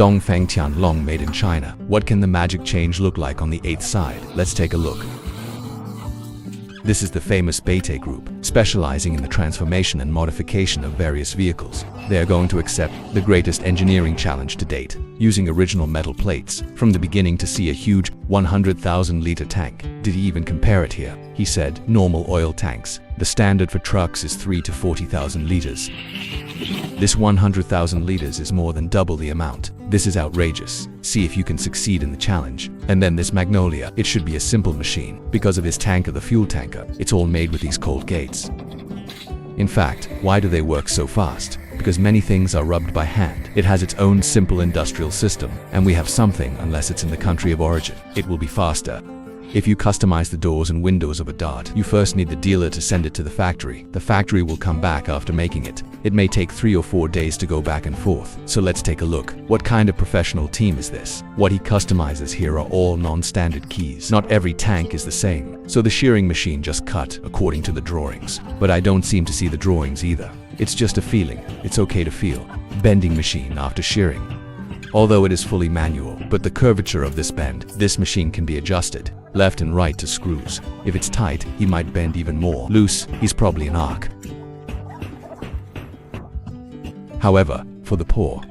Dongfeng Tianlong made in China. What can the magic change look like on the 8th side? Let's take a look. This is the famous Beite Group, specializing in the transformation and modification of various vehicles. They are going to accept the greatest engineering challenge to date, using original metal plates from the beginning to see a huge 100,000-liter tank. Did he even compare it here? He said, normal oil tanks. The standard for trucks is 3 to 40,000 liters. This 100,000 liters is more than double the amount. This is outrageous. See if you can succeed in the challenge. And then this Magnolia, it should be a simple machine. Because of his tanker, the fuel tanker, it's all made with these cold gates. In fact, why do they work so fast? Because many things are rubbed by hand. It has its own simple industrial system, and we have something unless it's in the country of origin. It will be faster. If you customize the doors and windows of a Dart, you first need the dealer to send it to the factory. The factory will come back after making it. It may take 3 or 4 days to go back and forth. So let's take a look. What kind of professional team is this? What he customizes here are all non-standard keys. Not every tank is the same. So the shearing machine just cut according to the drawings. But I don't seem to see the drawings either. It's just a feeling. It's okay to feel. Bending machine after shearing. Although it is fully manual, but the curvature of this bend, this machine can be adjusted left and right to screws. If it's tight, he might bend even more. Loose, he's probably an arc. However, for the poor,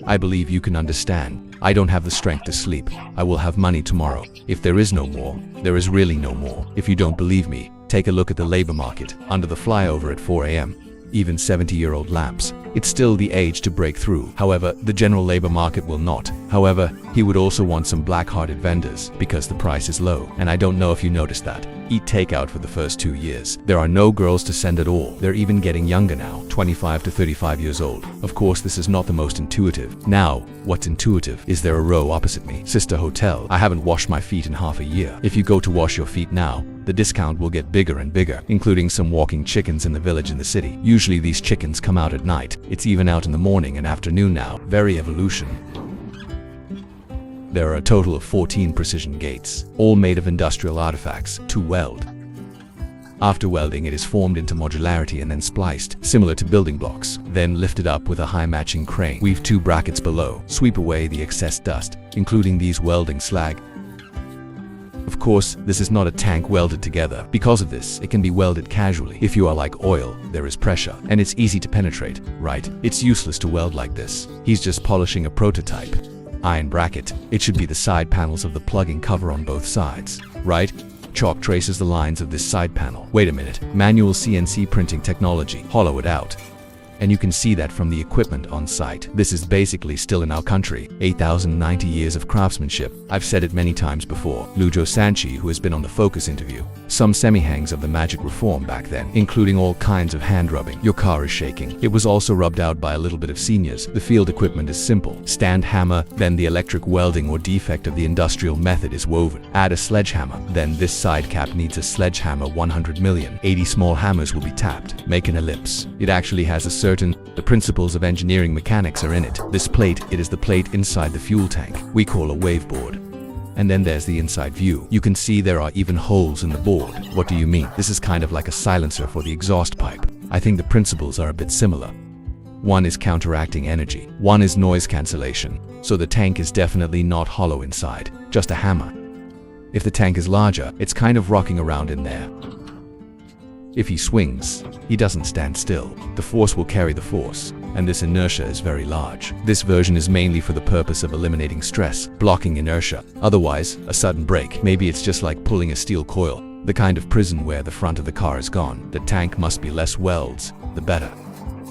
I believe you can understand. I don't have the strength to sleep. I will have money tomorrow. If there is no more, there is really no more. If you don't believe me, take a look at the labor market under the flyover at 4 a.m. Even 70-year-old lamps. It's still the age to break through. However, the general labor market will not. However, he would also want some black-hearted vendors because the price is low. And I don't know if you noticed that. Eat takeout for the first 2 years. There are no girls to send at all. They're even getting younger now, 25 to 35 years old. Of course, this is not the most intuitive. Now, what's intuitive? Is there a row opposite me? Sister Hotel. I haven't washed my feet in half a year. If you go to wash your feet now, the discount will get bigger and bigger, including some walking chickens in the village in the city. Usually these chickens come out at night. It's even out in the morning and afternoon now. Very evolution. There are a total of 14 precision gates, all made of industrial artifacts, to weld. After welding, it is formed into modularity and then spliced, similar to building blocks. Then lifted up with a high matching crane. Weave 2 brackets below, sweep away the excess dust, including these welding slag. Of course, this is not a tank welded together. Because of this, it can be welded casually. If you are like oil, there is pressure, and it's easy to penetrate, right? It's useless to weld like this. He's just polishing a prototype. Iron bracket. It should be the side panels of the plugging cover on both sides, right? Chalk traces the lines of this side panel. Wait a minute. Manual CNC printing technology. Hollow it out. And you can see that from the equipment on site. This is basically still in our country. 8,090 years of craftsmanship. I've said it many times before. Lujo Sanchi, who has been on the Focus interview. Some semi-hangs of the magic reform back then, including all kinds of hand rubbing. Your car is shaking. It was also rubbed out by a little bit of seniors. The field equipment is simple. Stand hammer, then the electric welding or defect of the industrial method is woven. Add a sledgehammer. Then this side cap needs a sledgehammer 100 million. 80 small hammers will be tapped. Make an ellipse. It actually has a the principles of engineering mechanics are in it. This plate, it is the plate inside the fuel tank. We call a waveboard. And then there's the inside view. You can see there are even holes in the board. What do you mean? This is kind of like a silencer for the exhaust pipe. I think the principles are a bit similar. One is counteracting energy. One is noise cancellation. So the tank is definitely not hollow inside, just a hammer. If the tank is larger, it's kind of rocking around in there. If he swings, he doesn't stand still. The force will carry the force, and this inertia is very large. This version is mainly for the purpose of eliminating stress, blocking inertia. Otherwise, a sudden break. Maybe it's just like pulling a steel coil, the kind of prison where the front of the car is gone. The tank must be less welds, the better.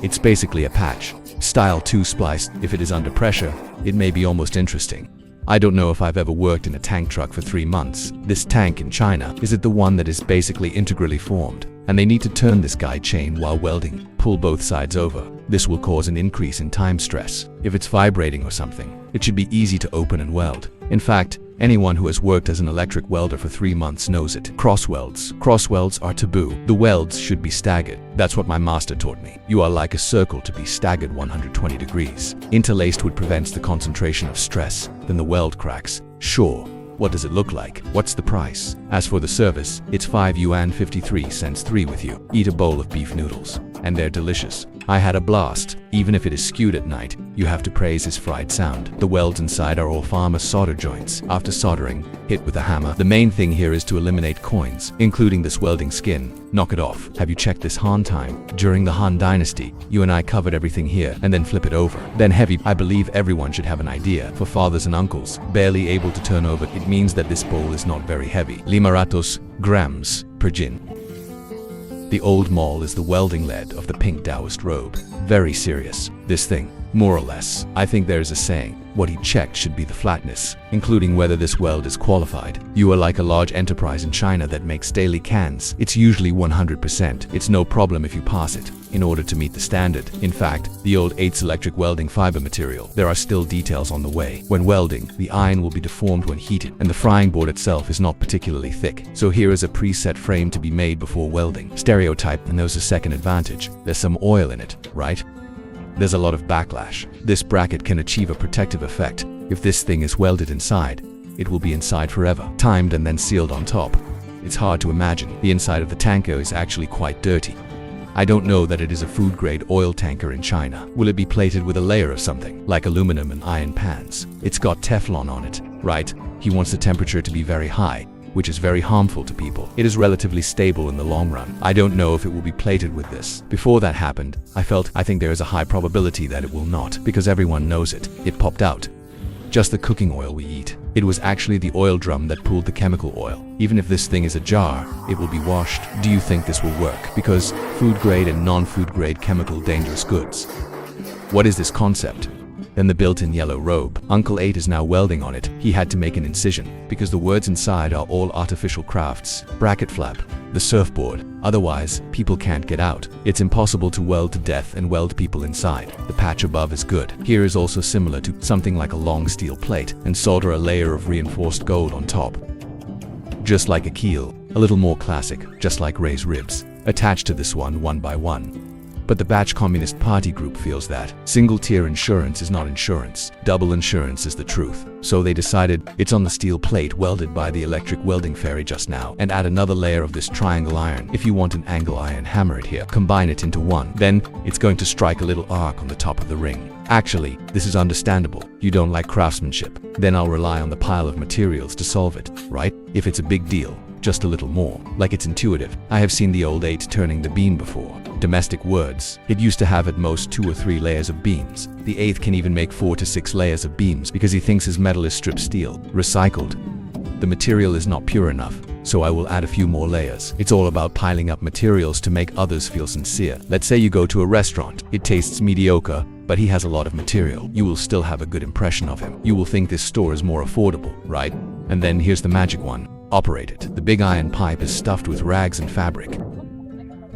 It's basically a patch. Style 2 spliced. If it is under pressure, it may be almost interesting. I don't know if I've ever worked in a tank truck for 3 months. This tank in China, is it the one that is basically integrally formed? And they need to turn this guide chain while welding, pull both sides over. This will cause an increase in time stress. If it's vibrating or something, it should be easy to open and weld. In fact, anyone who has worked as an electric welder for 3 months knows it. Cross welds. Cross welds are taboo. The welds should be staggered. That's what my master taught me. You are like a circle to be staggered 120 degrees. Interlaced would prevent the concentration of stress. Then the weld cracks. Sure. What does it look like? What's the price? As for the service, it's 5 yuan 53 cents 3 with you. Eat a bowl of beef noodles. And they're delicious. I had a blast. Even if it is skewed at night, you have to praise his fried sound. The welds inside are all farmer solder joints. After soldering, hit with a hammer. The main thing here is to eliminate coins, including this welding skin. Knock it off. Have you checked this Han time? During the Han dynasty, you and I covered everything here and then flip it over. Then heavy. I believe everyone should have an idea. For fathers and uncles, barely able to turn over, it means that this bowl is not very heavy. 500 grams per jin. The old mall is the welding lead of the pink Taoist robe. Very serious. This thing, more or less. I think there's a saying, what he checked should be the flatness, including whether this weld is qualified. You are like a large enterprise in China that makes daily cans. It's usually 100%. It's no problem if you pass it, in order to meet the standard. In fact, the old 8's electric welding fiber material, there are still details on the way. When welding, the iron will be deformed when heated, and the frying board itself is not particularly thick. So here is a preset frame to be made before welding. Stereotype, and there's a second advantage. There's some oil in it, right? There's a lot of backlash. This bracket can achieve a protective effect. If this thing is welded inside, it will be inside forever, timed and then sealed on top. It's hard to imagine. The inside of the tanker is actually quite dirty. I don't know that it is a food-grade oil tanker in China. Will it be plated with a layer of something, like aluminum and iron pans? It's got Teflon on it, right? He wants the temperature to be very high, which is very harmful to people. It is relatively stable in the long run. I don't know if it will be plated with this. Before that happened, I think there is a high probability that it will not, because everyone knows it. It popped out. Just the cooking oil we eat. It was actually the oil drum that pulled the chemical oil. Even if this thing is a jar, it will be washed. Do you think this will work? Because food grade and non-food grade chemical dangerous goods. What is this concept? Then the built-in yellow robe. Uncle 8 is now welding on it. He had to make an incision, because the words inside are all artificial crafts. Bracket flap. The surfboard. Otherwise, people can't get out. It's impossible to weld to death and weld people inside. The patch above is good. Here is also similar to something like a long steel plate, and solder a layer of reinforced gold on top. Just like a keel. A little more classic, just like Ray's ribs. Attached to this one by one. But the Batch Communist Party group feels that single-tier insurance is not insurance. Double insurance is the truth. So they decided it's on the steel plate welded by the electric welding fairy just now, and add another layer of this triangle iron. If you want an angle iron, hammer it here. Combine it into one. Then it's going to strike a little arc on the top of the ring. Actually, this is understandable. You don't like craftsmanship. Then I'll rely on the pile of materials to solve it, right? If it's a big deal, just a little more. Like it's intuitive. I have seen the old 8 turning the beam before. Domestic words. It used to have at most 2 or 3 layers of beams. The 8th can even make 4 to 6 layers of beams because he thinks his metal is stripped steel, recycled. The material is not pure enough, so I will add a few more layers. It's all about piling up materials to make others feel sincere. Let's say you go to a restaurant. It tastes mediocre, but he has a lot of material. You will still have a good impression of him. You will think this store is more affordable, right? And then here's the magic one. Operate it. The big iron pipe is stuffed with rags and fabric.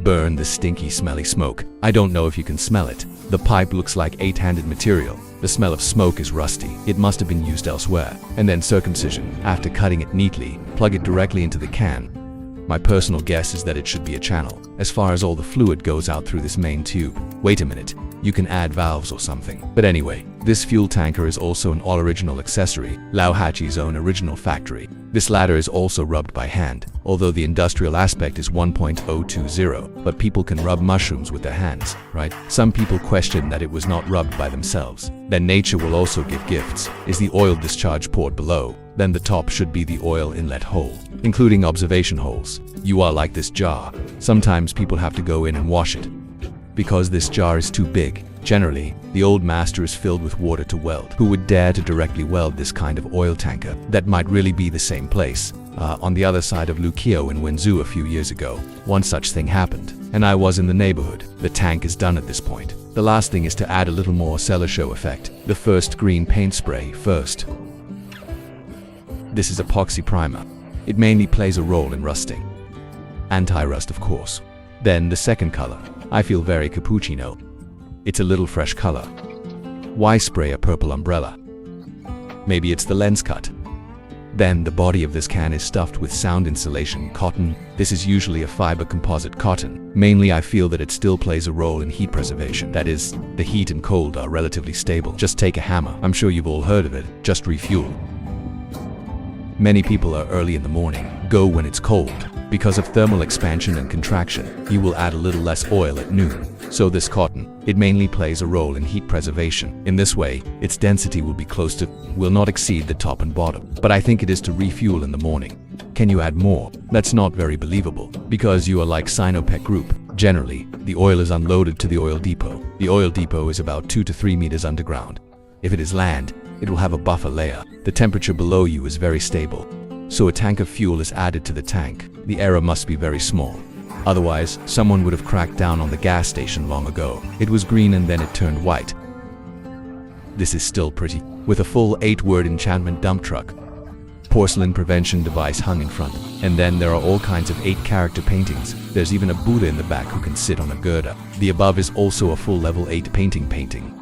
Burn the stinky, smelly smoke. I don't know if you can smell it. The pipe looks like 8-handed material. The smell of smoke is rusty. It must have been used elsewhere. And then circumcision. After cutting it neatly, plug it directly into the can. My personal guess is that it should be a channel, as far as all the fluid goes out through this main tube. Wait a minute. You can add valves or something. But anyway, this fuel tanker is also an all-original accessory, Lao Hachi's own original factory. This ladder is also rubbed by hand, although the industrial aspect is 1.020, but people can rub mushrooms with their hands, right? Some people question that it was not rubbed by themselves. Then nature will also give gifts. Is the oil discharge port below? Then the top should be the oil inlet hole, including observation holes. You are like this jar. Sometimes people have to go in and wash it, because this jar is too big. Generally, the old master is filled with water to weld. Who would dare to directly weld this kind of oil tanker? That might really be the same place. On the other side of Luqiao in Wenzhou a few years ago, one such thing happened, and I was in the neighborhood. The tank is done at this point. The last thing is to add a little more cellar show effect. The first green paint spray first. This is epoxy primer. It mainly plays a role in rusting. Anti-rust, of course. Then the second color. I feel very cappuccino. It's a little fresh color. Why spray a purple umbrella? Maybe it's the lens cut. Then the body of this can is stuffed with sound insulation cotton. This is usually a fiber composite cotton. Mainly I feel that it still plays a role in heat preservation. That is, the heat and cold are relatively stable. Just take a hammer. I'm sure you've all heard of it. Just refuel. Many people are early in the morning, go when it's cold. Because of thermal expansion and contraction, you will add a little less oil at noon. So this cotton, it mainly plays a role in heat preservation. In this way, its density will not exceed the top and bottom. But I think it is to refuel in the morning. Can you add more? That's not very believable, because you are like Sinopec Group. Generally, the oil is unloaded to the oil depot. The oil depot is about 2 to 3 meters underground. If it is land, it will have a buffer layer. The temperature below you is very stable. So a tank of fuel is added to the tank. The error must be very small. Otherwise, someone would have cracked down on the gas station long ago. It was green and then it turned white. This is still pretty. With a full 8-word enchantment dump truck. Porcelain prevention device hung in front. And then there are all kinds of 8-character paintings. There's even a Buddha in the back who can sit on a girder. The above is also a full level 8 painting.